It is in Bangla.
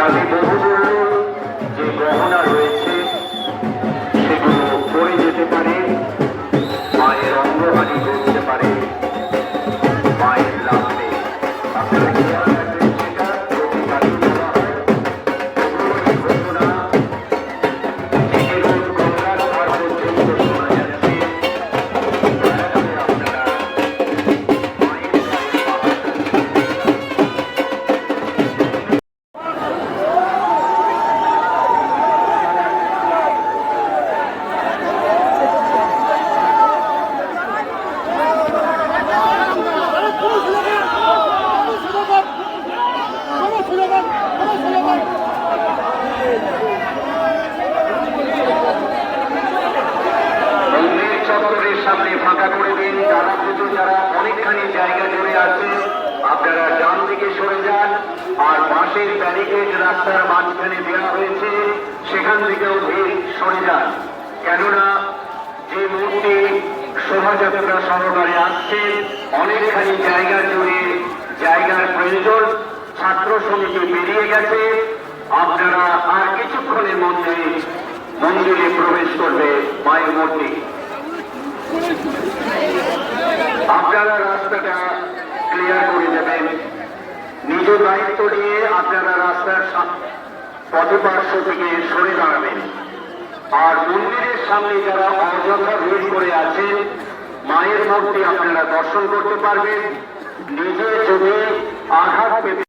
আগে বহুদূর যে গহনা রয়েছে সেগুলো পড়ে যেতে পারে, মায়ের অঙ্গহানি ঘটতে পারে, মায়ের লাগবে। আপনারা খেয়াল রাখবেন, সেটা যদি চালিয়ে দেওয়া হয় ঘটনা নিজের গঙ্গার ধার পর্যন্ত শোনা যাচ্ছে। আপনারা মায়ের চত্বরের সামনে ফাঁকা করে দিন। তারা পুজো যারা অনেকখানি জায়গা জুড়ে আছে আপনারা ডান দিকে সরে যান, আর বাঁশের ব্যারিকেড রাস্তার মাঝখানে দেওয়া হয়েছে সেখান থেকেও ভিড় সরে যান। কেননা যে মূর্তি শোভাযাত্রা সহকারে আসছে অনেকখানি জায়গা জুড়ে জায়গার প্রয়োজন, ছাত্র সমিতি বেরিয়ে গেছে। আপনারা আর কিছুক্ষণের মধ্যে মন্দিরে প্রবেশ করবে মায়ের মূর্তি। আপনারা রাস্তাটা ক্লিয়ার করে দেবেন, নিজ দায়িত্ব নিয়ে আপনারা রাস্তার পথপার্শ্ব থেকে সরে দাঁড়াবেন। আর মন্দিরের সামনে যারা অযথা ভিড় করে আছেন মায়ের মূর্তি আপনারা দর্শন করতে পারবেন। নিজে যদি আঘাত পেতে